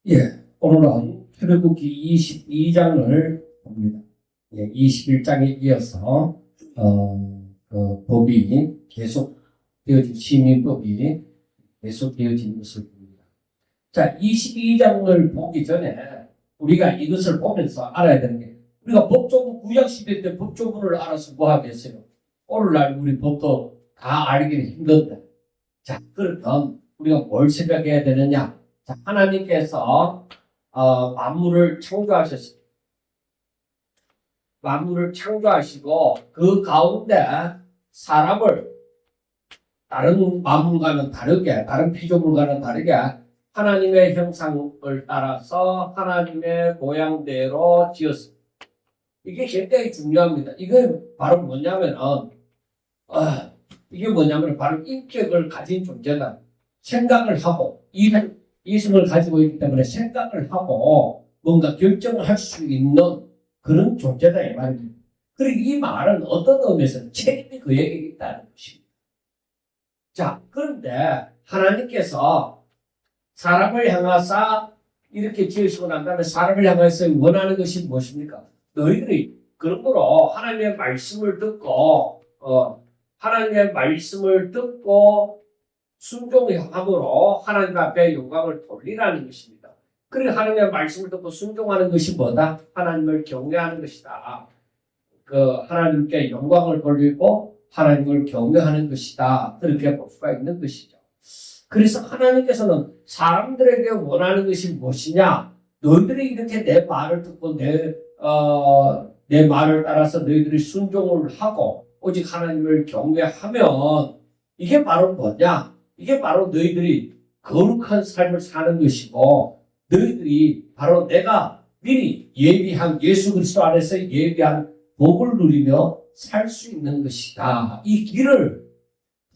예, 오늘은 출애굽기 22장을 봅니다. 예, 21장에 이어서 그 법이 계속 되어진 시민법이 계속 되어진 것을 봅니다. 자, 22장을 보기 전에 우리가 이것을 보면서 알아야 되는 게, 우리가 법조문 구약 시대 때 법조문을 알아서 뭐 하겠어요? 오늘날 우리 법도 다 알기는 힘든데, 자, 그러면 우리가 뭘 생각해야 되느냐? 자, 하나님께서 만물을 창조하셨습니다. 만물을 창조하시고 그 가운데 사람을 다른 만물과는 다르게, 다른 피조물과는 다르게 하나님의 형상을 따라서 하나님의 모양대로 지었습니다. 이게 굉장히 중요합니다. 이게 바로 뭐냐면 이게 뭐냐면 바로 인격을 가진 존재다. 생각을 하고 이성을 가지고 있기 때문에 생각을 하고 뭔가 결정을 할 수 있는 그런 존재다 이 말입니다. 그리고 이 말은 어떤 의미에서는 책임이 그에게 있다는 것입니다. 자, 그런데 하나님께서 사람을 향하사 이렇게 지으시고 난 다음에 사람을 향해서 원하는 것이 무엇입니까? 너희들이 그러므로 하나님의 말씀을 듣고 하나님의 말씀을 듣고 순종함으로 하나님 앞에 영광을 돌리라는 것입니다. 그리고 하나님의 말씀을 듣고 순종하는 것이 뭐다? 하나님을 경외하는 것이다. 하나님께 영광을 돌리고 하나님을 경외하는 것이다. 그렇게 볼 수가 있는 것이죠. 그래서 하나님께서는 사람들에게 원하는 것이 무엇이냐? 너희들이 이렇게 내 말을 듣고 내 말을 따라서 너희들이 순종을 하고 오직 하나님을 경외하면 이게 바로 뭐냐? 이게 바로 너희들이 거룩한 삶을 사는 것이고 너희들이 바로 내가 미리 예비한 예수 그리스도 안에서 예비한 복을 누리며 살 수 있는 것이다. 이 길을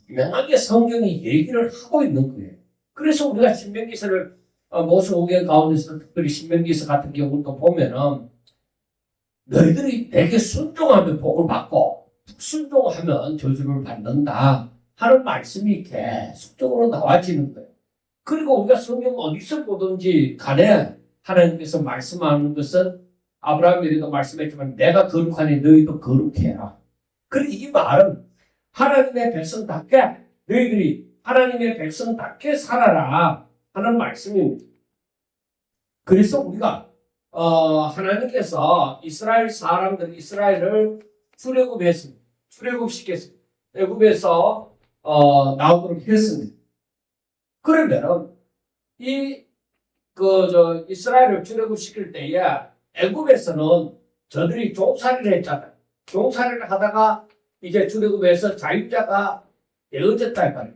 명하게 성경이 얘기를 하고 있는 거예요. 그래서 우리가 신명기서를 모세오경 가운데서 특별히 신명기서 같은 경우도 보면은 너희들이 내게 순종하면 복을 받고 불순종하면 저주를 받는다 하는 말씀이 계속적으로 나와지는 거예요. 그리고 우리가 성경 어디서 보든지 간에 하나님께서 말씀하는 것은 아브라함에게도 말씀했지만 내가 거룩하니 너희도 거룩해라. 그리고 이 말은 하나님의 백성답게 너희들이 하나님의 백성답게 살아라 하는 말씀입니다. 그래서 우리가 하나님께서 이스라엘 사람들 이스라엘을 출애굽했습니다. 출애굽시켰습니다. 애굽에서 나오도록 했습니다. 그러면은 이스라엘을 출애굽시킬 때에 애굽에서는 저들이 종살이를 했잖아요. 종살이를 하다가 이제 출애굽에서 자유자가 되어졌다 이 말이에요.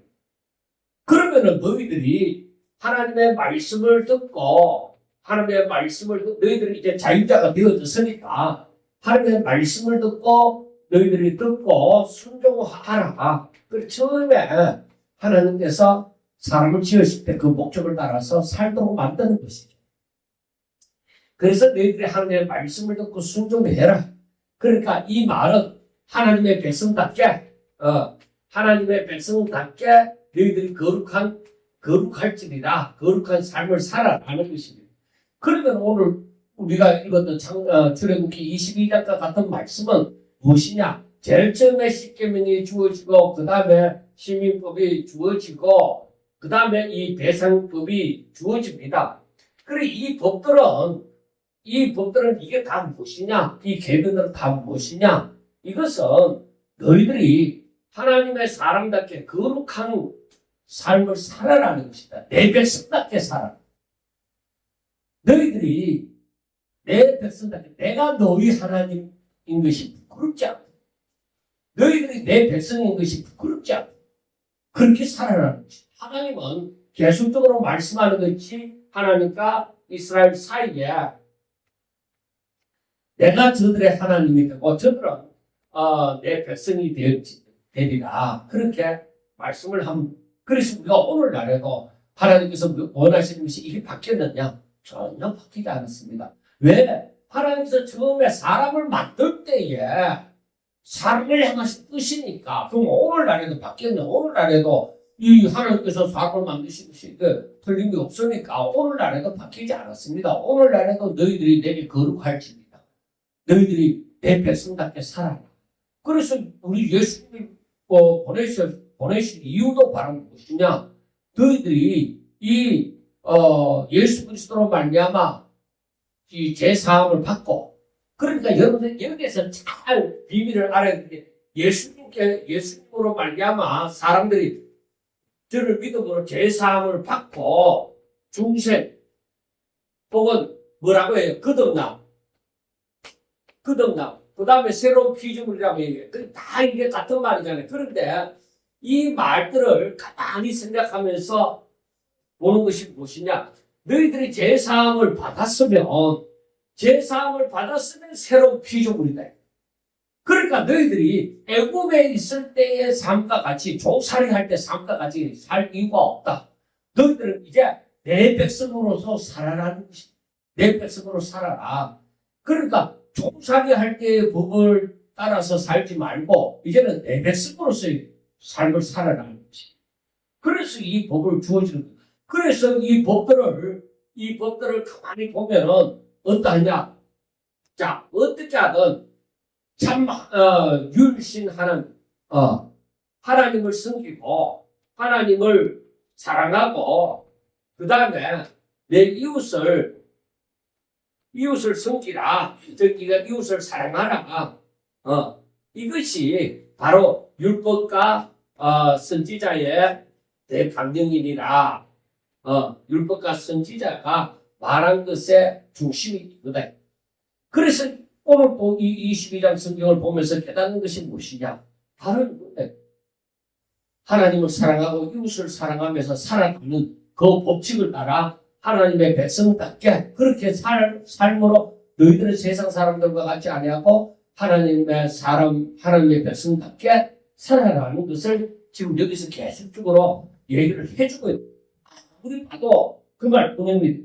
그러면은 너희들이 하나님의 말씀을 듣고 너희들이 이제 자유자가 되어졌으니까 하나님의 말씀을 듣고 너희들이 듣고 순종하라. 그래서 처음에 하나님께서 사람을 지으실 때 그 목적을 따라서 살도록 만드는 것이죠. 그래서 너희들이 하나님의 말씀을 듣고 순종해라. 그러니까 이 말은 하나님의 백성답게 너희들이 거룩할지니라 거룩한 삶을 살아라는 것입니다. 그러면 오늘 우리가 읽었던 출애굽기 22장과 같은 말씀은 무엇이냐? 제일 처음에 십계명이 주어지고 그 다음에 시민법이 주어지고 그 다음에 이 배상법이 주어집니다. 그리고 이 법들은 이게 다 무엇이냐? 이 계명들은 다 무엇이냐? 이것은 너희들이 하나님의 사람답게 거룩한 삶을 살아라는 것이다. 내 백성답게 살아. 너희들이 내 백성답게 내가 너희 하나님인 것이 부끄럽지 않고 너희들이 내 백성인 것이 부끄럽지 않고 그렇게 살아라는 것이다. 하나님은 계속적으로 말씀하는 것이 하나님과 이스라엘 사이에 내가 저들의 하나님이 되고 저들은 내 백성이 되리라 그렇게 말씀을 합니다. 그래서 우리가 오늘날에도 하나님께서 원하시는 것이 이게 바뀌었느냐? 전혀 바뀌지 않았습니다. 왜? 하나님께서 처음에 사람을 만들 때에 사람을 향하신 뜻이니까. 그럼 오늘날에도 바뀌었냐? 오늘날에도 이 하나님께서 사람을 만드신 것이 틀림이 없으니까 오늘날에도 바뀌지 않았습니다. 오늘날에도 너희들이 내게 거룩할지니라. 너희들이 내 백성답게 살아라. 그래서 우리 예수님 보내신 이유도 바로 무엇이냐? 너희들이 예수 그리스도로 말미암아 이 제사함을 받고, 그러니까 여러분들 여기에서 잘 비밀을 알아야 되는데, 예수님으로 말미암아 사람들이 저를 믿음으로 제사함을 받고 중생 혹은 뭐라고 해요? 거듭남, 그 다음에 새로운 피조물이라고 얘기해요. 다 이게 같은 말이잖아요. 그런데 이 말들을 가만히 생각하면서 보는 것이 무엇이냐? 너희들이 제사함을 받았으면 새로운 피조물이다. 그러니까 너희들이 애굽에 있을 때의 삶과 같이, 종살이 할 때 삶과 같이 살 이유가 없다. 너희들은 이제 내 백성으로서 살아라는 것이다. 내 백성으로 살아라. 그러니까 종살이 할 때의 법을 따라서 살지 말고 이제는 내 백성으로서의 삶을 살아라는 것이다. 그래서 이 법을 주어지는 거다. 그래서 이 법들을 가만히 보면은 어떠하냐? 자, 어떻게 하든 참 율신하는 하나님을 섬기고 하나님을 사랑하고, 그 다음에 내 이웃을 섬기라. 저기가 이웃을 사랑하라. 이것이 바로 율법과 선지자의 대강령이니라. 율법과 선지자가 말한 것의 중심이 이거다. 그래서 오늘 또 이 22장 성경을 보면서 깨닫는 것이 무엇이냐? 바로 이거다. 하나님을 사랑하고 이웃을 사랑하면서 살아가는 그 법칙을 따라 하나님의 백성답게 그렇게 삶으로 너희들은 세상 사람들과 같지 아니하고 하나님의 백성답게 살아가는 것을 지금 여기서 계속적으로 얘기를 해주고 있다. 우리 봐도 그 말 보냅니다.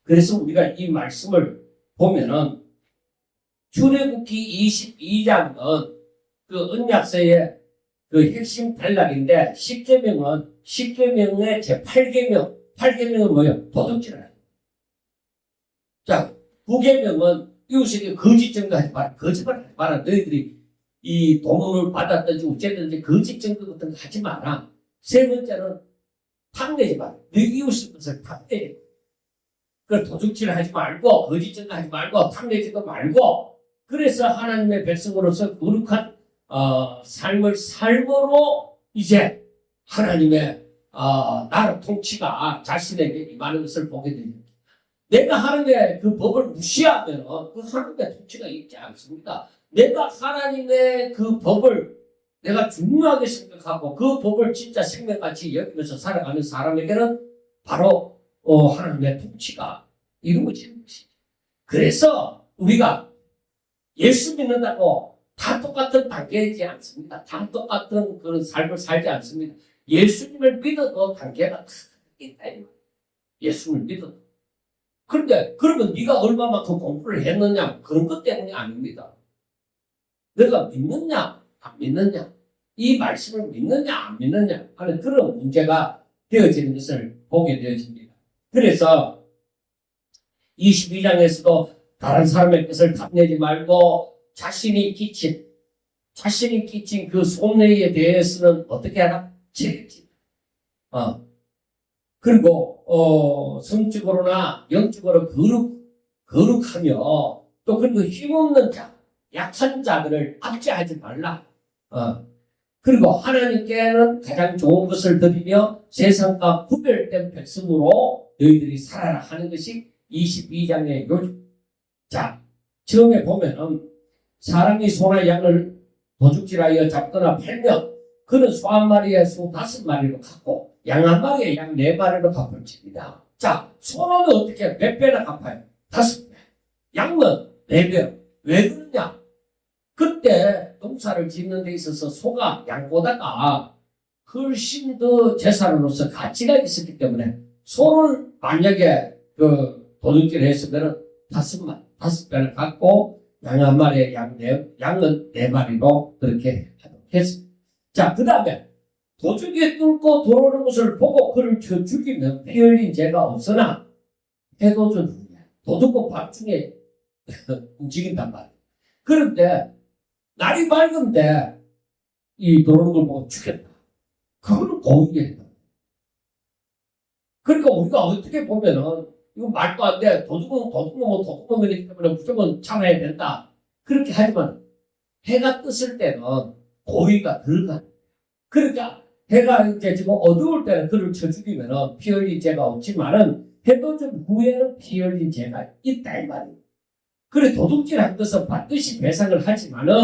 그래서 우리가 이 말씀을 보면은 출애굽기 22장은 그 언약서의 그 핵심 단락인데, 10계명의 제8계명, 8계명은 뭐예요? 도둑질을 하는. 자, 9계명은 이웃에게 거짓 증거하지 마라. 거짓말 하지 마라. 너희들이 이 도문을 받았든지 어쨌든지 거짓 증거 같은 거 하지 마라. 세 번째는 탐내지 마라. 너희 이웃의 것을 탐내지 마라. 그 도둑질을 하지 말고 거짓 증거하지 말고 탐내지도 말고, 그래서 하나님의 백성으로서 거룩한 삶을 삶으로 이제 하나님의 나라 통치가 자신에게 임하는 것을 보게 됩니다. 내가 하나님의 그 법을 무시하면 그 하나님의 통치가 있지 않습니다. 내가 하나님의 그 법을 내가 중요하게 생각하고 그 법을 진짜 생명같이 여기면서 살아가는 사람에게는 바로 하나님의 통치가 이루어지는 것이죠. 그래서 우리가 예수 믿는다고 다 똑같은 단계이지 않습니다. 다 똑같은 그런 삶을 살지 않습니다. 예수님을 믿어도 단계가 있다. 예수님을 믿어도. 그런데 그러면 네가 얼마만큼 공부를 했느냐? 그런 것 때문이 아닙니다. 내가 믿느냐 안 믿느냐, 이 말씀을 믿느냐 안 믿느냐 하는 그런 문제가 되어지는 것을 보게 되어집니다. 그래서 22장에서도 다른 사람의 것을 탐내지 말고 자신이 끼친 그 손해에 대해서는 어떻게 하나? 책임지. 그리고 성적으로나 영적으로 거룩하며 또 그리고 힘없는 자, 약한 자들을 압제하지 말라. 그리고 하나님께는 가장 좋은 것을 드리며 세상과 구별된 백성으로 너희들이 살아라 하는 것이 22장의 요즘. 자, 처음에 보면은 사람이 소나 양을 도둑질하여 잡거나 팔면 그는 소 한 마리에 소 5마리로 갚고 양 한 마리에 양 4마리로 갚을지니다. 자, 소는 어떻게 몇 배나 갚아요? 5배. 양은 4배. 왜 그러냐? 그때 농사를 짓는 데 있어서 소가 양보다가 훨씬 더 재산으로서 가치가 있었기 때문에 소를 만약에 그 도둑질을 했으면 5배를 갖고 양 한 마리에 양은 4마리로 그렇게 하도록 했습니다. 자, 그 다음에 도둑이 뚫고 들어오는 것을 보고 그를 쳐 죽이면 피 흘린 죄가 없으나 해도전 후에 도둑은 밤중에 움직인단 말이에요. 그런데 날이 밝은데 이 들어오는 걸 보고 죽였다. 그거는 고의예요. 그러니까 우리가 어떻게 보면은 이거 말도 안 돼. 도둑놈이기 때문에 무조건 참아야 된다. 그렇게 하지만 해가 떴을 때는 고의가 들어가. 그러니까 해가 이제 지금 어두울 때는 그를 쳐 죽이면은 피 흘린 죄가 없지만은 해도 좀 후에는 피 흘린 죄가 있다 이 말이에요. 그래 도둑질한 것은 반드시 배상을 하지만은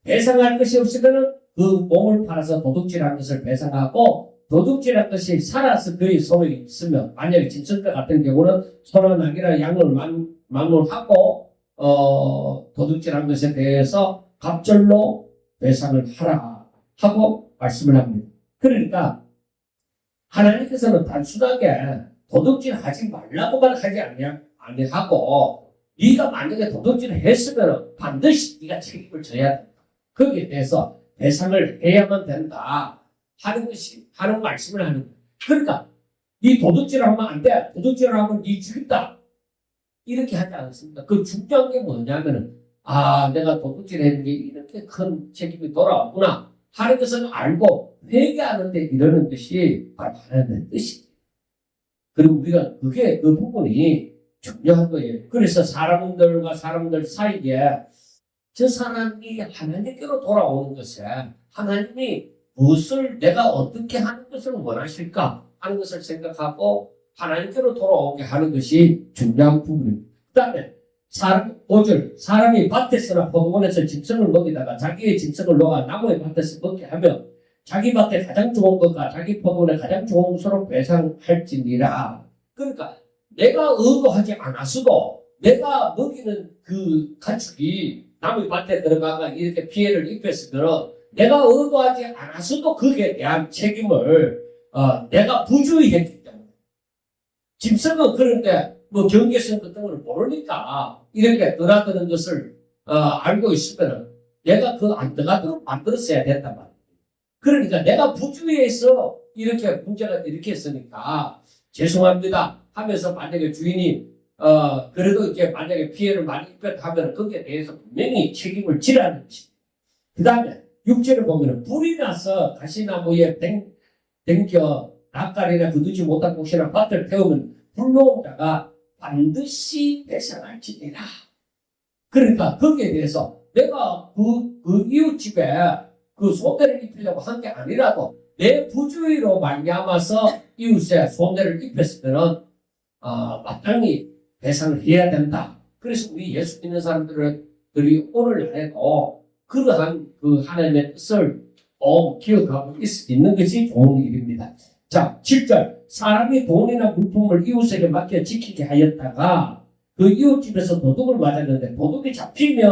배상할 것이 없으면은 그 몸을 팔아서 도둑질한 것을 배상하고 도둑질한 것이 살아서 그의 소명이 있으면 만약에 짐승과 같은 경우는 소나 낙이나 양을 막론하고 도둑질한 것에 대해서 갑절로 배상을 하라 하고 말씀을 합니다. 그러니까 하나님께서는 단순하게 도둑질 하지 말라고만 하지 아니하고 네가 만약에 도둑질을 했으면 반드시 네가 책임을 져야 된다. 거기에 대해서 배상을 해야만 된다 하는 말씀을 하는 거예요. 그러니까 네 도둑질을 하면 안 돼. 도둑질을 하면 네 죽인다. 이렇게 하지 않습니다. 그 중요한 게 뭐냐면은 내가 도둑질 했는데 이렇게 큰 책임이 돌아왔구나 하는 것을 알고 회개하는데 이러는 것이 바로 하나님의 뜻이에요. 그리고 우리가 그 부분이 중요한 거예요. 그래서 사람들과 사람들 사이에 저 사람이 하나님께로 돌아오는 것에 하나님이 무엇을 내가 어떻게 하는 것을 원하실까 하는 것을 생각하고 하나님께로 돌아오게 하는 것이 중요한 부분입니다. 그 다음에 사람이 밭에서나 포도원에서 짐승을 먹이다가 자기의 짐승을 놓아 나무의 밭에서 먹게 하면 자기 밭에 가장 좋은 것과 자기 포도원에 가장 좋은 것으로 배상할지니라. 그러니까 내가 의도하지 않았어도 내가 먹이는 그 가축이 나무의 밭에 들어가가 이렇게 피해를 입혔으면 내가 의도하지 않았어도 그에 대한 책임을 내가 부주의 했기 때문에 짐승은 그런데 경계성 같은 걸 모르니까 이렇게 들어가는 것을 알고 있으면 내가 안 들어가도록 만들었어야 된단 말이에요. 그러니까 내가 부주의해서 이렇게 문제가 일으켰으니까 죄송합니다 하면서 만약에 주인이 그래도 이제 만약에 피해를 많이 입혔다 하면 거기에 대해서 분명히 책임을 지라는 것입니다. 그 다음에 6절을 보면 불이 나서 가시나무에 댕겨 낯가리나 거두지 못한 곳이나 밭을 태우면 불노자가 반드시 배상할지니라. 그러니까 거기에 대해서 내가 그 이웃집에 그 손해를 입히려고 한 게 아니라도 내 부주의로 말미암아서 이웃에 손해를 입혔으면 마땅히 배상을 해야 된다. 그래서 우리 예수 믿는 사람들이 오늘날에도 그러한 그 하나님의 뜻을 기억하고 있는 것이 좋은 일입니다. 자, 7절. 사람이 돈이나 물품을 이웃에게 맡겨 지키게 하였다가 그 이웃집에서 도둑을 맞았는데 도둑이 잡히면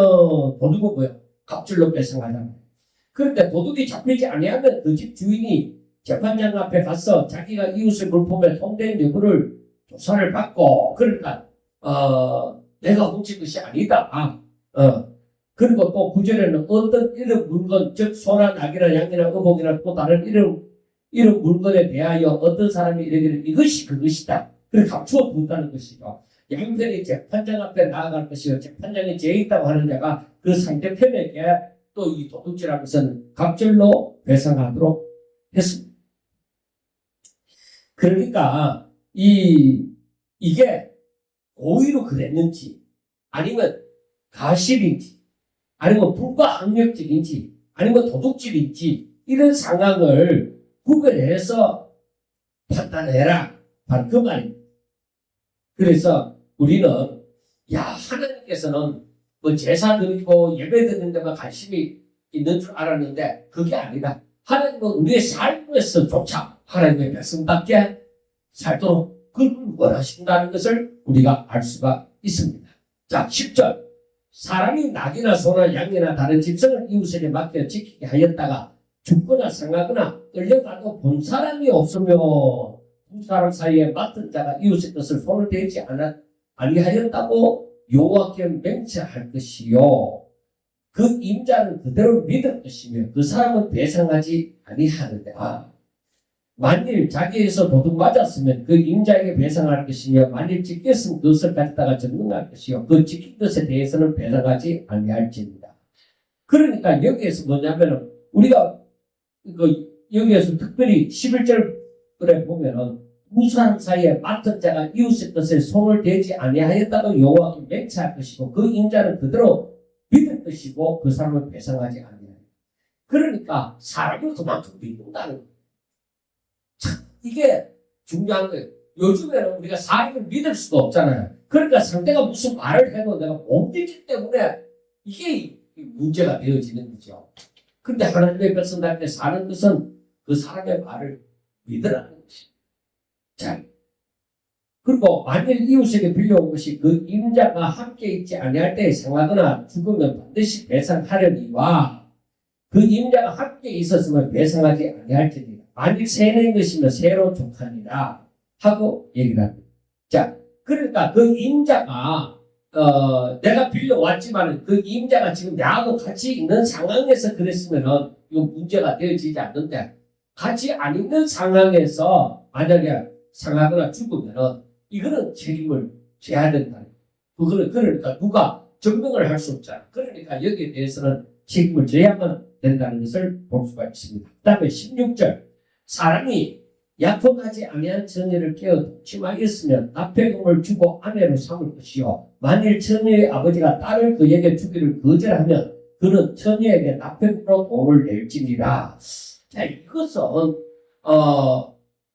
도둑은 뭐예요? 갑질로 배상하잖아요. 그런데 도둑이 잡히지 아니하면 그 집 주인이 재판장 앞에 가서 자기가 이웃의 물품에 통된 여부를 조사를 받고 그러니까 내가 훔친 것이 아니다. 그리고 또 9절에는 어떤 이런 물건, 즉 소나 낙이나 양이나 의복이나 또 다른 이런 물건에 대하여 어떤 사람이 이르기를 이것이 그것이다. 그래서 감추어 두었다는 것이죠. 양편이 재판장 앞에 나아갈 것이요. 재판장이 죄 있다고 하는 자가 그 상대편에게 또 이 도둑질한 것은 갑절로 배상하도록 했습니다. 그러니까 이게 고의로 그랬는지 아니면 가실인지 아니면 불가항력적인지 아니면 도둑질인지 이런 상황을 구별해서 판단해라. 바로 그 말입니다. 그래서 우리는 하나님께서는 제사 드리고 예배 드리는 데만 관심이 있는 줄 알았는데 그게 아니다. 하나님은 우리의 삶에서조차 하나님의 백성답게 살도록 그걸 원하신다는 것을 우리가 알 수가 있습니다. 자, 10절. 사람이 낙이나 소나 양이나 다른 짐승을 이웃에게 맡겨 지키게 하였다가 죽거나 상하거나 끌려가도 본 사람이 없으며 두 사람 사이에 맡은 자가 이웃의 것을 손을 대지 아니하였다고 여호와께 맹세할 것이요. 그 임자는 그대로 믿을 것이며 그 사람은 배상하지 아니하느니라. 만일 자기에서 도둑 맞았으면 그 임자에게 배상할 것이며 만일 지켰으면 그것을 갖다가 전능할 것이요 그 지킨 것에 대해서는 배상하지 아니할지니라. 그러니까 여기에서 뭐냐면은 우리가 여기에서 특별히 11절에 보면은 두 사람 사이에 맡은 자가 이웃의 것에 손을 대지 아니하였다고 여호와께 맹세할 것이고 그 임자는 그대로 믿을 것이고 그 사람을 배상하지 아니하리라. 그러니까 사람을 그만큼 믿는다는 거예요. 참 이게 중요한 거예요. 요즘에는 우리가 사람을 믿을 수가 없잖아요. 그러니까 상대가 무슨 말을 해도 내가 못 믿기 때문에 이게 문제가 되어지는 거죠. 근데 하나님의 백성들한테 사는 것은 그 사람의 말을 믿으라는 것입니다. 자, 그리고 만일 이웃에게 빌려온 것이 그 임자가 함께 있지 아니할 때에 상하거나 죽으면 반드시 배상하려니와 그 임자가 함께 있었으면 배상하지 아니할지니라. 만일 새내인 것이면 새로 족하니라 하고 얘기를 합니다. 자, 그러니까 그 임자가 내가 빌려왔지만 그 임자가 지금 나하고 같이 있는 상황에서 그랬으면은 이거 문제가 되어지지 않는데 같이 안 있는 상황에서 만약에 상하거나 죽으면은 이거는 책임을 져야 된다. 그거는 그러니까 누가 증명을 할 수 없잖아. 그러니까 여기에 대해서는 책임을 져야만 된다는 것을 볼 수가 있습니다. 그 다음에 16절 사람이 약혼하지 아니한 처녀를 깨어 독침하였으면 납폐금을 주고 아내로 삼을 것이요 만일 처녀의 아버지가 딸을 그에게 주기를 거절하면 그는 처녀에게 납폐금으로 돈을 낼지니라. 자, 이것은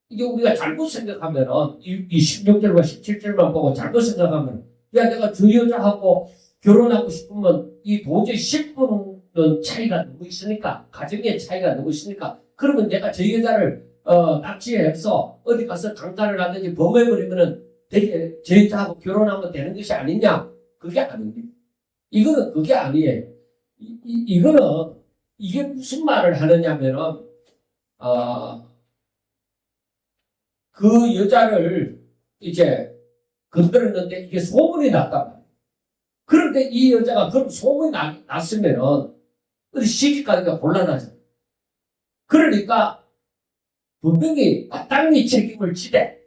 이게 우리가 잘못 생각하면은 이 16절과 17절만 보고 잘못 생각하면 야 내가 저 여자하고 결혼하고 싶으면 이 도저히 10분은 차이가 너무 있으니까 가정의 차이가 너무 있으니까 그러면 내가 저 여자를 납치해서 어디 가서 강간을 하든지 범해버리면은 되게 저 여자하고 결혼하면 되는 것이 아니냐? 그게 아닙니다. 이거는 그게 아니에요. 이거는 이게 무슨 말을 하느냐면은 그 여자를 이제 건드렸는데 이게 소문이 났단 말이에요. 그런데 이 여자가 그럼 소문이 났으면은 어디 시집가기가 곤란하죠. 그러니까 분명히 마땅히 책임을 지되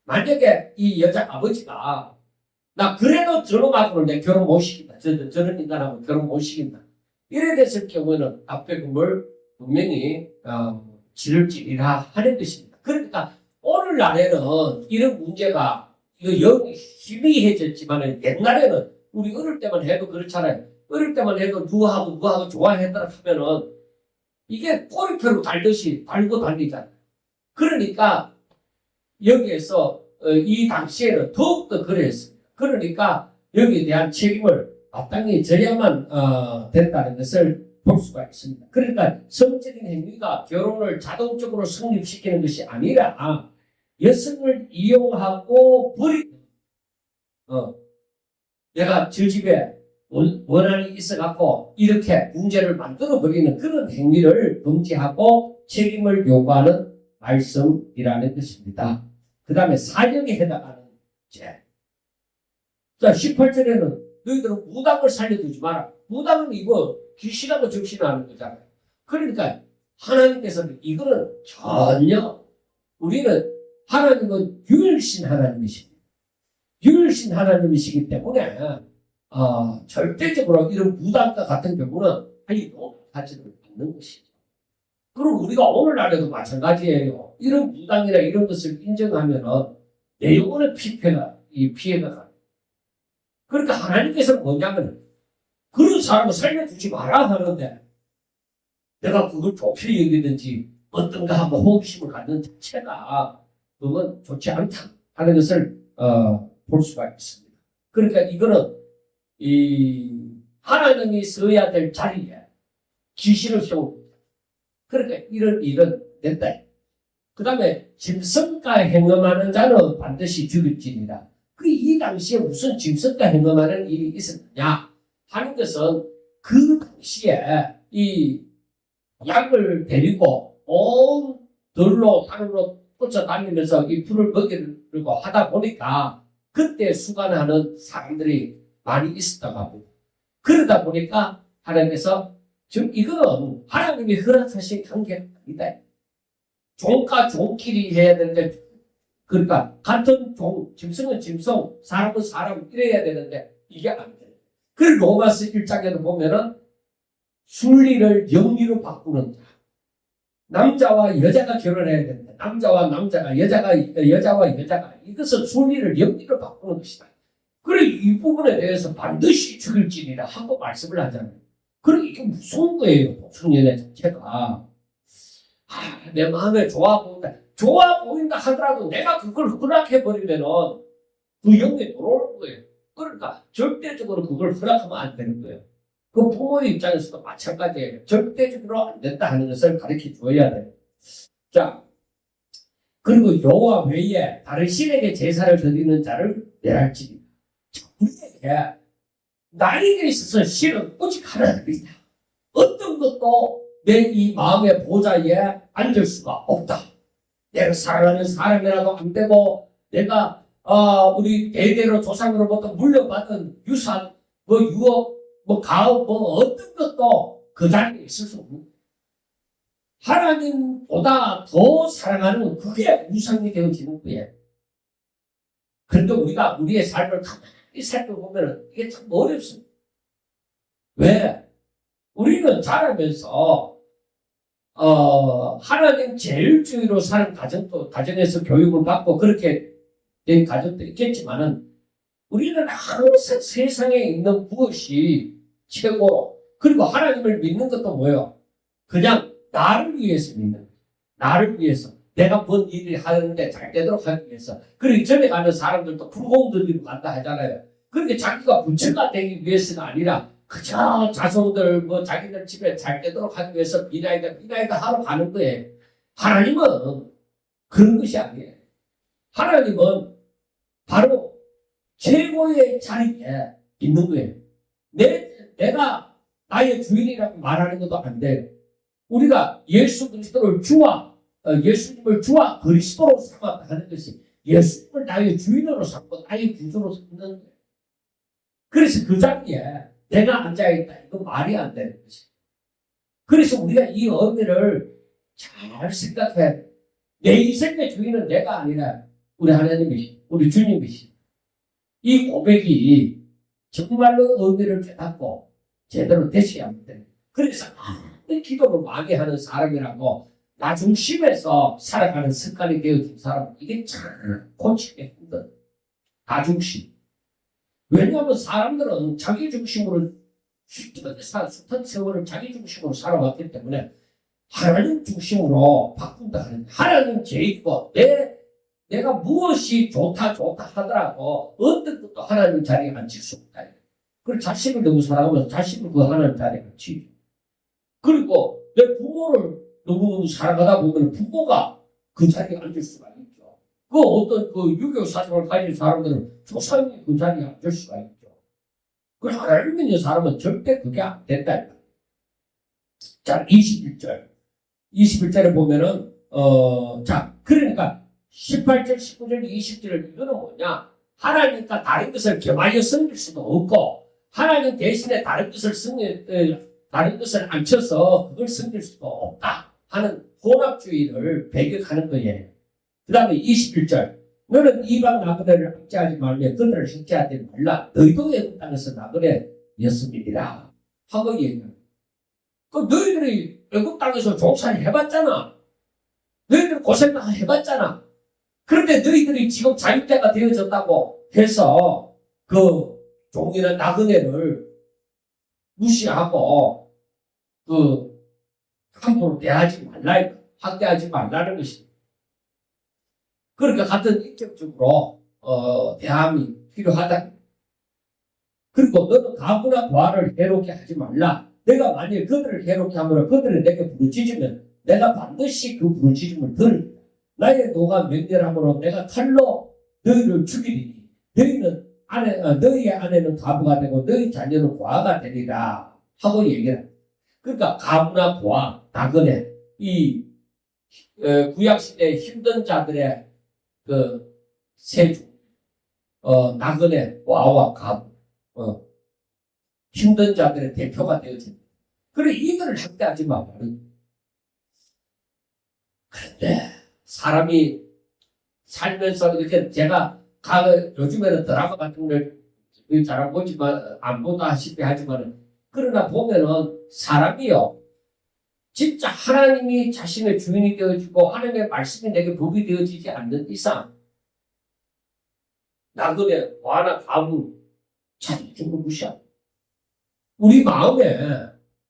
만약에 이 여자 아버지가 나 그래도 저놈하고는 내 결혼 못 시킨다. 저런 인간하고 결혼 못 시킨다. 이래 됐을 경우에는 납배금을 분명히 지를지리라 하는 것입니다. 그러니까 오늘날에는 이런 문제가 영 희미해졌지만 옛날에는 우리 어릴 때만 해도 그렇잖아요. 어릴 때만 해도 누구하고 좋아했다 하면은 이게 꼬리표로 달듯이 달고 달리잖아요. 그러니까 여기에서 이 당시에는 더욱더 그랬습니다. 그러니까 여기에 대한 책임을 마땅히 져야만 된다는 것을 볼 수가 있습니다. 그러니까 성적인 행위가 결혼을 자동적으로 성립시키는 것이 아니라 여성을 이용하고 버리는 내가 저 집에 원한이 있어갖고 이렇게 문제를 만들어 버리는 그런 행위를 금지하고 책임을 요구하는 말씀이라는 것입니다. 그 다음에 사형에 해당하는 죄. 자, 18절에는 너희들은 무당을 살려두지 마라. 무당은 이거 귀신하고 정신하는 거잖아요. 그러니까 하나님께서는 이거는 전혀 우리는 하나님은 유일신 하나님이십니다. 유일신 하나님이시기 때문에 절대적으로 이런 무당과 같은 경우는 하지를 않는 것이죠. 그럼 우리가 오늘날에도 마찬가지예요. 이런 무당이나 이런 것을 인정하면은 내 영혼의 피해가 가요. 그러니까 하나님께서는 뭐냐면 그런 사람을 살려두지 마라 하는데 내가 그걸 좋게 여기든지 어떤가 한번 호기심을 갖는 자체가 그건 좋지 않다 하는 것을 볼 수가 있습니다. 그러니까 이거는 이 하나님이 서야 될 자리에 귀신을 세우고 그러니까 이런 일은 된다. 그 다음에 짐승과 행음하는 자는 반드시 죽일지니라. 이 당시에 무슨 짐승과 행음하는 일이 있었느냐 하는 것은 그 당시에 이 양을 데리고 온 들로 산으로 쫓아다니면서 이 풀을 먹이려고 하다 보니까 그때 수간하는 사람들이 많이 있었다고 합니다. 그러다 보니까 하나님께서 지금 이거는 하나님이 허락하신 관계가 아니다. 종과 종끼리 해야 되는데, 그러니까 같은 종, 짐승은 짐승, 사람은 사람 이래야 되는데 이게 안 돼. 그 로마서 1장에도 보면은 순리를 영리로 바꾸는 자. 남자와 여자가 결혼해야 된다. 남자와 남자가, 여자와 여자가. 이것은 순리를 영리로 바꾸는 것이다. 그래, 이 부분에 대해서 반드시 죽일지니라 하고 말씀을 하잖아요. 그래, 이게 무서운 거예요. 독성연애 자체가. 내 마음에 좋아 보인다. 좋아 보인다 하더라도 내가 그걸 허락해버리면은 그 영에 들어오는 거예요. 그러니까 절대적으로 그걸 허락하면 안 되는 거예요. 그 부모의 입장에서도 마찬가지예요. 절대적으로 안 된다 하는 것을 가르쳐 줘야 돼요. 자, 그리고 여호와 외에 다른 신에게 제사를 드리는 자를 멸할지니. 우리에게 나에게 있어서 신은 오직 하나님이다. 어떤 것도 내 이 마음의 보좌에 앉을 수가 없다. 내가 사랑하는 사람이라도 안 되고, 내가 우리 대대로 조상으로부터 물려받은 유산, 뭐 유업, 뭐 가업, 뭐 어떤 것도 그 자리에 있을 수 없는. 하나님보다 더 사랑하는 그게 우상이 되어지는 거예요. 그런데 우리가 우리의 삶을 가만히 살펴보면 이게 참 어렵습니다. 왜? 우리는 자라면서 하나님 제일주의로 사는 가정에서 교육을 받고 그렇게 된 가정도 있겠지만은 우리는 항상 세상에 있는 무엇이 최고로, 그리고 하나님을 믿는 것도 뭐예요? 그냥 나를 위해서 믿는 거예요. 나를 위해서. 내가 뭔 일을 하는데 잘 되도록 하기 위해서. 그리고 전에 가는 사람들도 불공 들리러 간다 하잖아요. 그렇게 자기가 부처가 되기 위해서가 아니라 그저 자손들, 뭐 자기들 집에 잘 되도록 하기 위해서 비나이다 하러 가는 거예요. 하나님은 그런 것이 아니에요. 하나님은 바로 최고의 자리에 있는 거예요. 내가 나의 주인이라고 말하는 것도 안 돼요. 우리가 예수 그리스도를 예수님을 주와 그리스도로 삼았다 하는 것이 예수님을 나의 주인으로 삼고 나의 구주로 삼는 거예요. 그래서 그 자리에 내가 앉아있다. 이거 말이 안 되는 것이에요. 그래서 우리가 이 의미를 잘 생각해야 돼. 내 인생의 주인은 내가 아니라 우리 하나님이시, 우리 주님이시. 이 고백이 정말로 의미를 깨닫고 제대로 되셔야 합니다. 그래서 기도를 많이 하는 사람이라고 나 중심에서 살아가는 습관이 되어진 사람은 이게 참 고치기 힘든. 나 중심. 왜냐하면 사람들은 자기 중심으로 숱한 세월을 자기 중심으로 살아왔기 때문에 하나님 중심으로 바꾼다 하는, 하나님 제이고 내가 무엇이 좋다 하더라도 어떤 것도 하나님 자리에 앉힐 수 없다. 그리고 자식을 너무 사랑하면서 자식을 그 하나님 자리에 앉히죠. 그리고 내 부모를 너무 사랑하다 보면 부모가 그 자리에 앉을 수가 있죠. 그 어떤 그 유교 사상을 가진 사람들은 조상이 그 자리에 앉을 수가 있죠. 그 하나님 믿는 사람은 절대 그게 안 된다. 자, 21절에 보면은 자, 그러니까 18절, 19절, 20절 이거는 뭐냐? 하나님과 다른 것을 겸하여 섬길 수도 없고 하나님 대신에 다른 것을 앉혀서 그걸 섬길 수도 없다 하는 혼합주의를 배격하는 거예요. 그 다음에 21절, 너는 이방 나그네를 학대하지 말며 그들을 학대하지 말라. 너희도 애굽 땅에서 나그네였음이니라 하고 얘기합니다. 그 너희들이 애굽 땅에서 종살이 해봤잖아. 너희들 고생 다 해봤잖아. 그런데 너희들이 지금 자유자가 되어졌다고 해서 그 종이나 나그네를 무시하고 함부로 대하지 말라, 학대하지 말라는 것입니다. 그러니까 같은 인격적으로 대함이 필요하다. 그리고 너는 가부나 부하를 해롭게 하지 말라. 내가 만일 그들을 해롭게 하면 그들을 내게 부르짖으면 내가 반드시 그 부르짖음을 들으리라. 나의 노가 맹렬함으로 내가 칼로 너희를 죽이리니 너희의 아내는 가부가 되고 너희 자녀는 고아가 되리라 하고 얘기를 합니다. 그러니까 가부나 고아, 나그네, 이 구약시대의 힘든 자들의 그 세 종, 나그네, 고아와 가부. 힘든 자들의 대표가 되어집니다. 그래, 이들을 학대하지 마. 그런데 사람이 살면서 이렇게 제가 요즘에는 드라마 같은 걸 잘 보지만 안 보다시피 하지만 그러나 보면은 사람이요 진짜 하나님이 자신의 주인이 되어지고 하나님의 말씀이 내게 법이 되어지지 않는 이상 나그네 와나 가부 자기적으로 무시하고 우리 마음에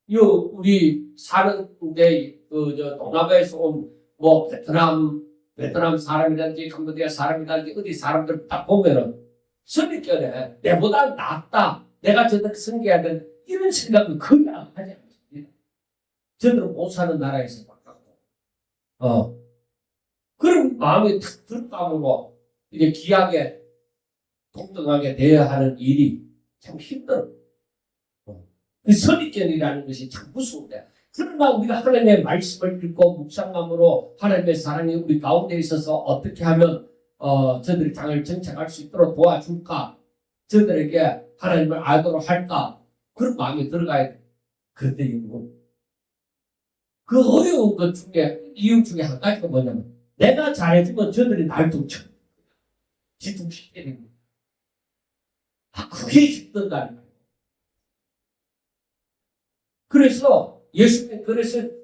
우리 사는데 저 동남아에서 온 뭐 베트남 사람이라든지 캄보디아 사람이라든지 어디 사람들 딱 보면은 선입견에 내보다 낫다. 내가 저들 섬겨야 된 이런 생각은 거의 안 하지 않습니다. 저들은 못 사는 나라에서 바꿨고, 그런 마음이 탁 들어가고 이제 귀하게 동등하게 대해야 하는 일이 참 힘들어. 그 선입견이라는 것이 참 무서운데. 그러나 우리가 하나님의 말씀을 읽고 묵상함으로 하나님의 사랑이 우리 가운데 있어서 어떻게 하면 저들이 장을 정착할 수 있도록 도와줄까? 저들에게 하나님을 알도록 할까? 그런 마음이 들어가야 돼. 그런데 그 어려운 것 중에, 이유 중에 한 가지가 뭐냐면, 내가 잘해주면 저들이 날 둥쳐. 뒤둥시게 됩니다. 그게 힘든다는 거예요. 그래서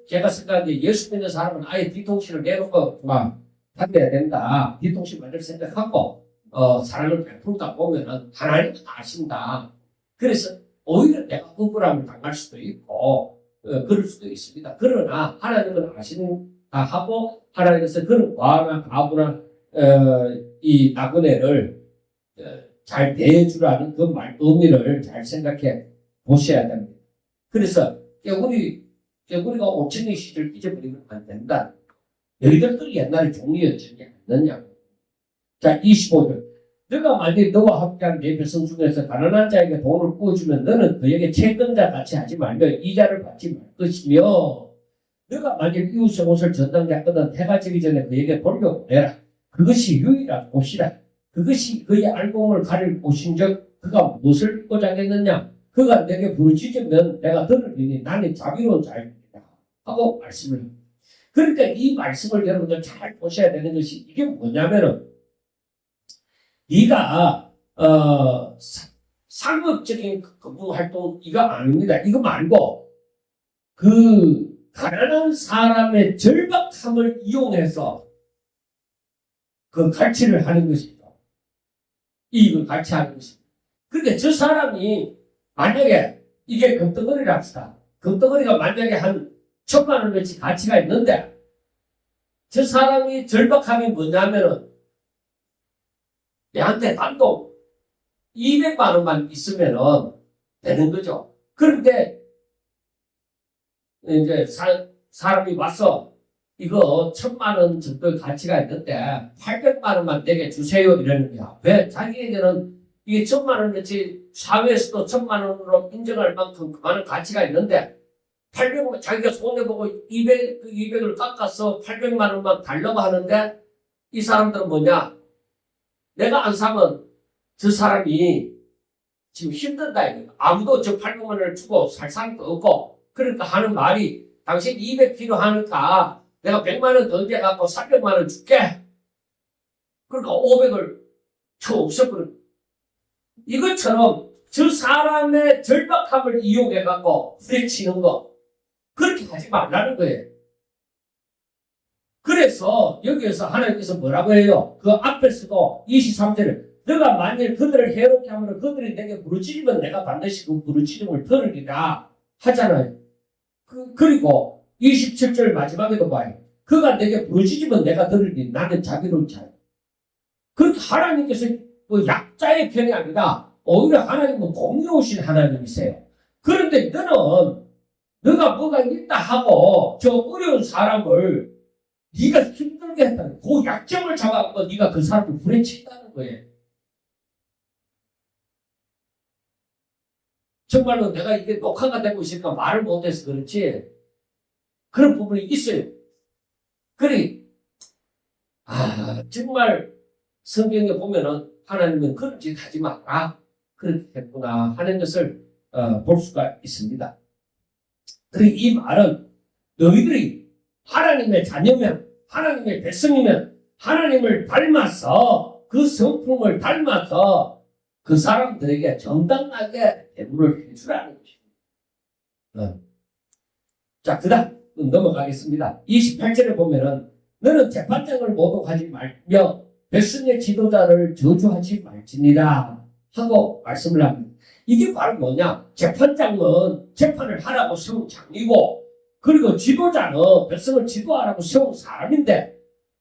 제가 생각하기에 예수 믿는 사람은 아예 뒤통수를 내놓고 다녀야 된다. 뒤통수 만들 생각하고 사랑을 베풀다 보면은 하나님은 아신다. 그래서 오히려 내가 억울함을 당할 수도 있고 그럴 수도 있습니다. 그러나 하나님은 아신다 하고 하나님께서 그런 과나 가부나 이 나그네를 잘 대해주라는 그 의미를 잘 생각해 보셔야 됩니다. 그래서 우리가 5천년 시절 잊어버리면 안 된다. 너희들도 옛날에 종이었지 않느냐. 자, 25절. 너가 만약 너와 함께한 내 백성 중에서 가난한 자에게 돈을 부어주면 너는 그에게 채권자 같이 하지 말며 이자를 받지 말 것이며 너가 만약 이웃의 옷을 전당잡거든 해가 지기 전에 그에게 돌려보내라. 그것이 유일한 옷이라. 그것이 그의 알몸을 가릴 옷인즉 그가 무엇을 입고 자겠느냐. 그가 내게 부르짖으면 내가 들으리니 나는 자비로운 자입니다. 하고 말씀을 합니다. 그러니까 이 말씀을 여러분들 잘 보셔야 되는 것이 이게 뭐냐면은 네가 상업적인 근무활동 이거 아닙니다. 이거 말고 그 가난한 사람의 절박함을 이용해서 그 갈취를 하는 것이죠. 이익을 갈취하는 것입니다. 그러니까 저 사람이 만약에 이게 금덩어리라 합시다. 금덩어리가 만약에 한 1,000만 원어치 가치가 있는데 저 사람이 절박함이 뭐냐면은 내한테 단독 200만 원만 있으면은 되는 거죠. 그런데 이제 사람이 와서 이거 1,000만 원 정도 가치가 있는데 800만 원만 내게 주세요 이러는 거야. 왜? 자기에게는 이게 1,000만 원어치 사회에서도 1,000만 원으로 인정할 만큼 많은 가치가 있는데 800만 자기가 손해보고 200을 깎아서 800만 원만 달라고 하는데 이 사람들은 뭐냐? 내가 안 사면 저 사람이 지금 힘든다 이거야. 아무도 저 800만 원을 주고 살 사람도 없고 그러니까 하는 말이 당신 200 필요하니까 내가 100만 원 더 내갖고 300만 원 줄게. 그러니까 500을 쳐 없애버려. 이것처럼 저 사람의 절박함을 이용해갖고 후려치는 거. 그렇게 하지 말라는 거예요. 그래서 여기에서 하나님께서 뭐라고 해요? 그 앞에서도 23절에 너가 만일 그들을 해롭게 하면 그들이 내게 부르짖으면 내가 반드시 그 부르짖음을 들으리라 하잖아요. 그리고 27절 마지막에도 봐요. 그가 내게 부르짖으면 내가 들으리 나는 자비로운 자야. 그렇게 하나님께서 그 약자의 편이 아니라 오히려 하나님은 공의로우신 하나님이세요. 그런데 너가 뭐가 있다 하고 저 어려운 사람을 네가 힘들게 했다는 그 약점을 잡아서 네가 그 사람을 후려친다는 거예요. 정말로 내가 이게 녹화가 되고 있으니까 말을 못해서 그렇지 그런 부분이 있어요. 정말 성경에 보면은 하나님은 그런 짓 하지 마라. 그렇게 했구나 하는 것을 볼 수가 있습니다. 그리고 이 말은 너희들이 하나님의 자녀면, 하나님의 백성이면 하나님을 닮아서 그 성품을 닮아서 그 사람들에게 정당하게 대우를 해주라는 것입니다. 자, 그 다음 넘어가겠습니다. 28절에 보면은 너는 재판장을 모독하지 말며 백성의 지도자를 저주하지 말지니라 하고 말씀을 합니다. 이게 바로 뭐냐? 재판장은 재판을 하라고 세운 장이고, 그리고 지도자는 백성을 지도하라고 세운 사람인데,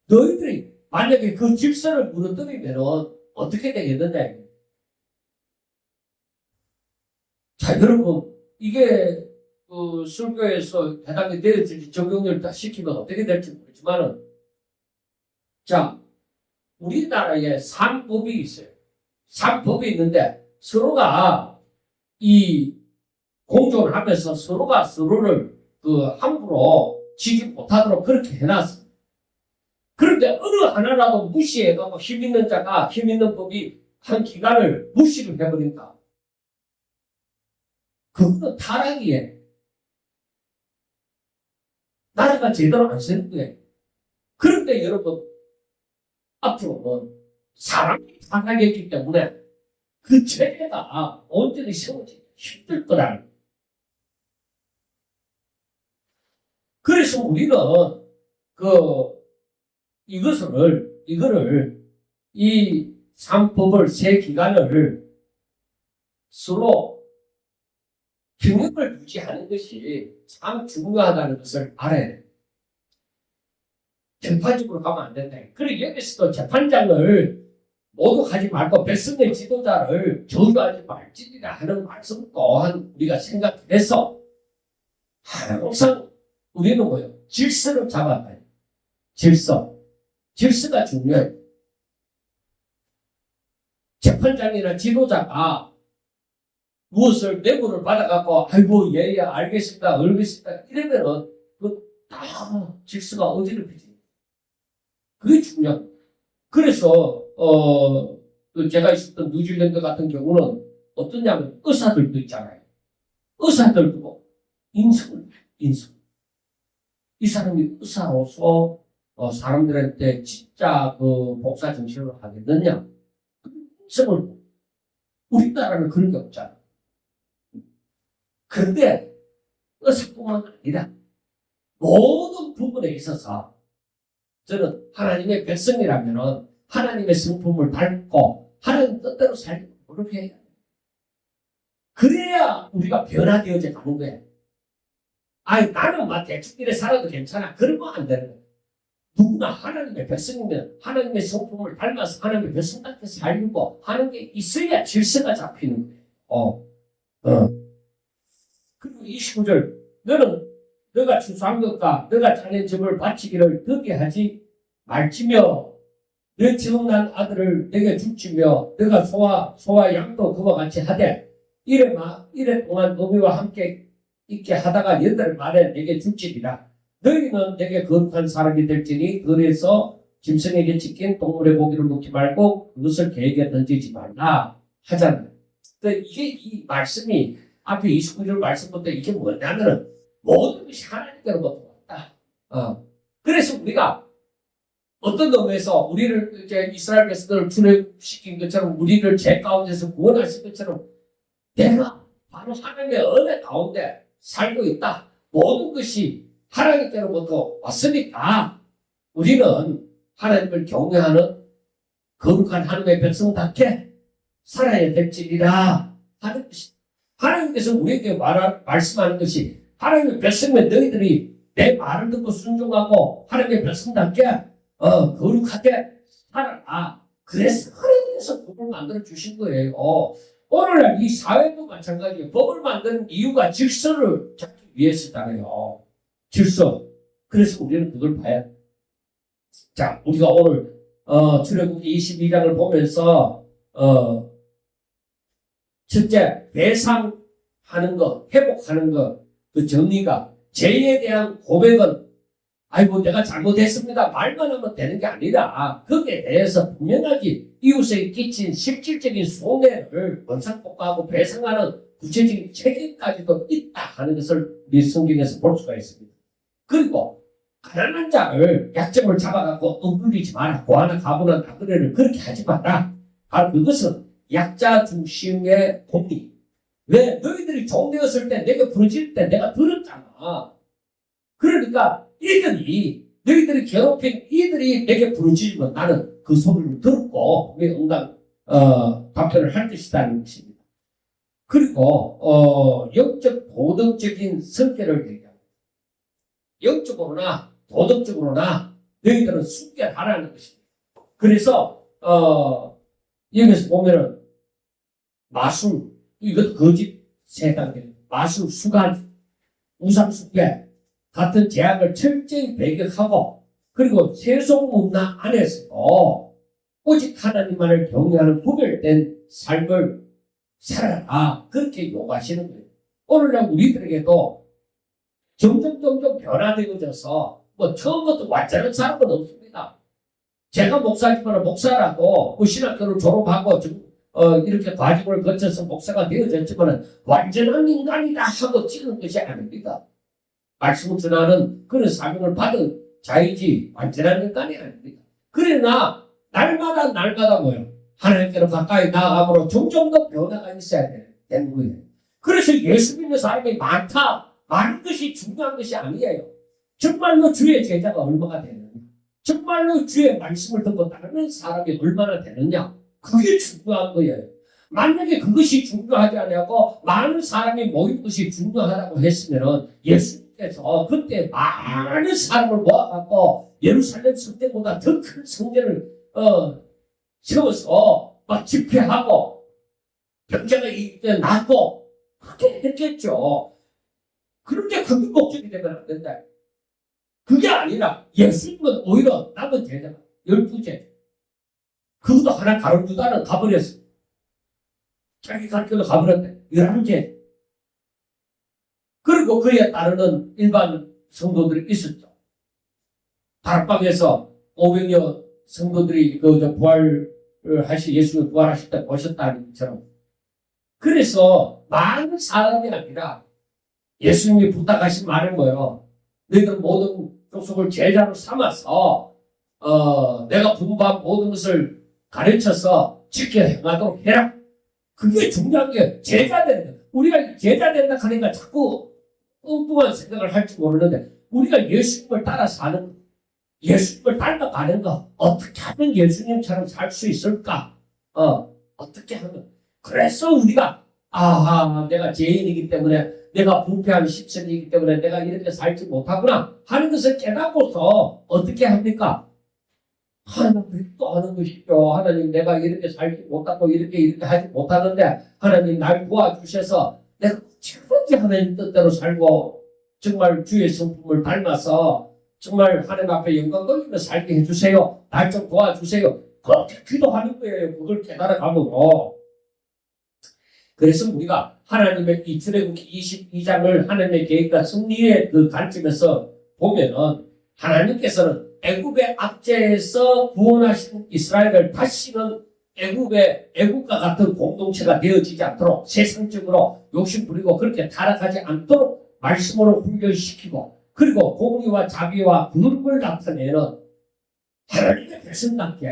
너희들이 만약에 그 질서를 무너뜨리면 어떻게 되겠느냐? 자, 여러분, 이게 설교에서 해당이 되어질지 적용을 다 시키면 어떻게 될지 모르지만은, 자, 우리나라에 삼법이 있어요. 삼법이 있는데 서로가 이 공존을 하면서 서로가 서로를 함부로 지지 못하도록 그렇게 해놨습니다. 그런데 어느 하나라도 무시해가고 힘 있는 자가 힘 있는 법이 한 기간을 무시를 해버린다. 그거는 타락이에요. 나라가 제대로 안 쓰는 거예요. 그런데 여러분, 앞으로는 사람이 타락했기 때문에 그 체계가 온전히 세워지기 힘들 거라는 거예요. 그래서 우리는 이거를 이 삼법을 세 기간을 서로 균형을 유지하는 것이 참 중요하다는 것을 알아야 돼요. 편파적으로 가면 안 된다. 그리고 여기서도 재판장을 모독하지 말고 백성의 지도자를 저주하지 말지니라 하는 말씀 또한 우리가 생각해서 항상 우리는 뭐예요? 질서를 잡아야 돼요. 질서가 중요해요. 재판장이나 지도자가 무엇을 뇌물을 받아갖고 아이고 예예 알겠습니다 이러면은 다 질서가 어지럽히지. 그게 중요합니다. 그래서 제가 있었던 뉴질랜드 같은 경우는 어떠냐면 의사들도 있잖아요. 의사들도 인성. 이 사람이 의사로서 사람들한테 진짜 복사 정신을 하겠느냐? 인성을 우리나라는 그런 게 없잖아. 그런데 의사뿐만 아니라 모든 부분에 있어서 저는 하나님의 백성이라면 하나님의 성품을 닮고 하나님 뜻대로 살고 그렇게 해야 돼요. 그래야 우리가 변화되어져 가는 거예요. 아니 나는 막 대충 이래 살아도 괜찮아. 그러면 안 되는 거예요. 누구나 하나님의 백성이면 하나님의 성품을 닮아서 하나님의 백성한테 살고 하는 게 있어야 질서가 잡히는 거예요. 그리고 29절 너는 너가 추수한 것과 너가 자넨 집을 바치기를 덕게 하지 말지며 너 처음 난 아들을 내게 줄지며 너가 소와 양도 그와 같이 하되 이래 동안 너희와 함께 있게 하다가 8달 만에 내게 줄지니라. 너희는 내게 거룩한 사람이 될지니 그래서 짐승에게 찢긴 동물의 고기를 먹지 말고 그것을 개에게 던지지 말라 하잖아요. 이게 이 말씀이 앞에 29절 말씀부터 이게 뭐냐면은 모든 것이 하나님께로부터 왔다. 그래서 우리가 어떤 의미에서 우리를 이제 이스라엘 백성들을 출애굽시킨 것처럼 우리를 죄 가운데서 구원하신 것처럼 내가 바로 하나님의 은혜 가운데 살고 있다. 모든 것이 하나님께로부터 왔으니까 우리는 하나님을 경외하는 거룩한 하나님의 백성답게 살아야 될지니라 하는 것이 하나님께서 우리에게 말씀하는 것이 하나님의 백성면 너희들이 내 말을 듣고 순종하고 하나님의 백성답게 거룩하게 살아라. 그래서 하나님께서 법을 만들어 주신 거예요. 오늘날 이 사회도 마찬가지예요. 법을 만드는 이유가 질서를 잡기 위해서잖아요. 질서. 그래서 우리는 그걸 봐야 돼. 자, 우리가 오늘 출애굽기 22장을 보면서 첫째, 배상하는 것, 회복하는 것, 그 정리가 죄에 대한 고백은 아이고 내가 잘못했습니다 말만 하면 되는 게 아니라 거기에 대해서 분명하게 이웃에게 끼친 실질적인 손해를 원상복구하고 배상하는 구체적인 책임까지도 있다 하는 것을 우리 성경에서 볼 수가 있습니다. 그리고 가난한 자를 약점을 잡아갖고 억눌리지 마라. 고아나 가부나 나그네를 그렇게 하지 마라. 바로 그것은 약자 중심의 공리. 왜? 너희들이 종되었을 때 내가 부르질 때 내가 들었잖아. 그러니까 너희들이 괴롭힌 이들이 내게 부르짖으면 나는 그 소리를 듣고 왜 응당 답변을 할 것이라는 것입니다. 그리고 영적 도덕적인 성격을 얘기합니다. 영적으로나 도덕적으로나 너희들은 순결하라는 것입니다. 그래서 여기서 보면은 마술, 이것도 거짓 세상에 마술, 수간, 우상숭배 같은 제약을 철저히 배격하고 그리고 세속문화 안에서도 오직 하나님만을 경외하는 구별된 삶을 살아라. 그렇게 요구하시는 거예요. 오늘날 우리들에게도 점점 변화되어져서 뭐 처음부터 완전한 사람은 없습니다. 제가 목사지만 목사라고 신학교를 졸업하고 이렇게 과정을 거쳐서 목사가 되어졌지만 완전한 인간이다 하고 찍은 것이 아닙니다. 말씀을 전하는 그런 사명을 받은 자이지 완전한 인간이 아닙니다. 그러나 날마다 뭐요? 하나님께로 가까이 나아감으로 점점 더 변화가 있어야 되는 거예요. 그래서 예수 믿는 사람이 많은 것이 중요한 것이 아니에요. 정말로 주의 제자가 얼마나 되느냐, 정말로 주의 말씀을 듣고 따르는 사람이 얼마나 되느냐, 그게 중요한 거예요. 만약에 그것이 중요하지 않고 많은 사람이 모인 것이 중요하다고 했으면 예수님께서 그때 많은 사람을 모아갖고 예루살렘 성전보다 더 큰 성전을 세워서 막 집회하고 병자가 이때 낫고 그렇게 했겠죠. 그런데 그게 목적이 되면 안 된다. 그게 아니라 예수님은 오히려 남은 제자가 12제 그것도 하나 가르치다는 가버렸어. 자기 가르쳐도 가버렸대. 11제. 그리고 그에 따르는 일반 성도들이 있었죠. 다락방에서 500여 성도들이 예수님 부활하실 때 보셨다는 것처럼. 그래서 많은 사람이 아니라 예수님이 부탁하신 말은 뭐예요? 너희들 모든 족속을 제자로 삼아서 내가 분부한 모든 것을 가르쳐서 지켜 행하도록 해라. 그게 중요한 게 제자 되는 거예요. 우리가 제자 된다 하니까 자꾸 엉뚱한 생각을 할지 모르는데 우리가 예수님을 따라 사는 거, 예수님을 닮아가는 거, 어떻게 하면 예수님처럼 살 수 있을까? 어떻게 하면. 그래서 우리가 내가 죄인이기 때문에 내가 부패한 십선이기 때문에 내가 이렇게 살지 못하구나 하는 것을 깨닫고서 어떻게 합니까? 하나님 또 하는 것이죠. 하나님 내가 이렇게 살지 못하고 이렇게 하지 못하는데 하나님 날 도와주셔서 내가 최선지 하나님 뜻대로 살고 정말 주의 성품을 닮아서 정말 하나님 앞에 영광 돌리며 살게 해주세요. 날 좀 도와주세요. 그렇게 기도하는 거예요. 그걸 깨달아가므로. 그래서 우리가 하나님의 이 출애굽기 22장을 하나님의 계획과 승리의 그 관점에서 보면은 하나님께서는 애굽의 압제에서 구원하신 이스라엘을 다시는 애굽과 같은 공동체가 되어지지 않도록 세상적으로 욕심부리고 그렇게 타락하지 않도록 말씀으로 훈련시키고 그리고 공의와 자비와 부름을 나타내는 하나님의 백성답게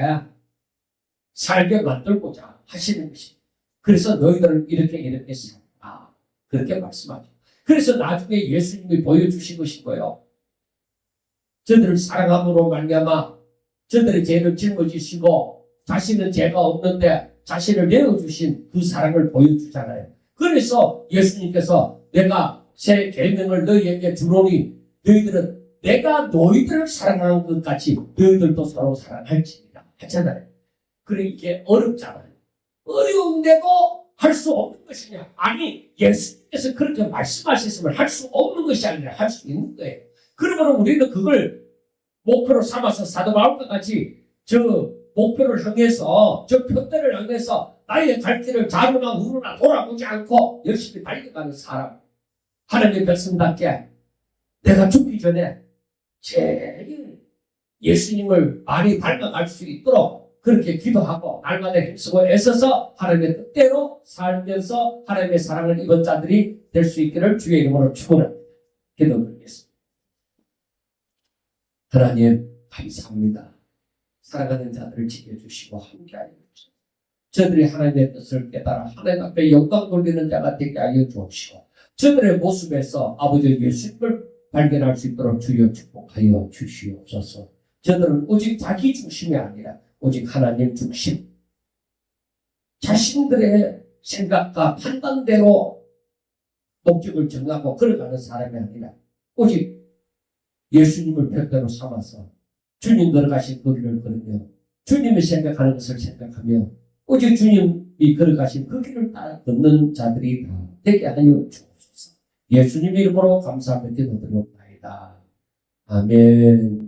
살게 만들고자 하시는 것입니다. 그래서 너희들은 이렇게 살아. 그렇게 말씀하죠. 그래서 나중에 예수님이 보여주신 것인 거예요. 저들을 사랑함으로 말미암아 저들의 죄를 짊어지시고 자신은 죄가 없는데 자신을 내어주신 그 사랑을 보여주잖아요. 그래서 예수님께서 내가 새 계명을 너희에게 주노니 너희들은 내가 너희들을 사랑하는 것 같이 너희들도 서로 사랑할지니라 하잖아요. 그래 이게 어렵잖아요. 어려운데도 할 수 없는 것이냐? 아니 예수님께서 그렇게 말씀하셨으면 할 수 없는 것이 아니라 할 수 있는 거예요. 그러면 우리는 그걸 목표로 삼아서 사도 바울과 같이 저 목표를 향해서 저 표대를 향해서 나의 갈 길을 좌로나 우로나 돌아보지 않고 열심히 달려가는 사람, 하나님의 백성답게 내가 죽기 전에 제일 예수님을 많이 닮아갈 수 있도록 그렇게 기도하고 날마다 힘쓰고 애써서 하나님의 뜻대로 살면서 하나님의 사랑을 입은 자들이 될 수 있기를 주의 이름으로 축원합니다. 기도드리겠습니다. 하나님 감사합니다. 사랑하는 자들을 지켜주시고 함께하여 주시고 저들이 하나님의 뜻을 깨달아 하나님 앞에 영광 돌리는 자가 되게 하여 주옵시고 저들의 모습에서 아버지 예수님을 발견할 수 있도록 주여 축복하여 주시옵소서. 저들은 오직 자기 중심이 아니라 오직 하나님 중심, 자신들의 생각과 판단대로 목적을 정하고 걸어가는 사람이 아니라 오직 예수님을 편대로 삼아서 주님 걸어가신 그 길을 걸으며 주님이 생각하는 것을 생각하며 오직 주님이 걸어가신 그 길을 따라 걷는 자들이 다 되게 하여 주옵소서. 예수님 이름으로 감사하며 기도드리옵나이다. 아멘.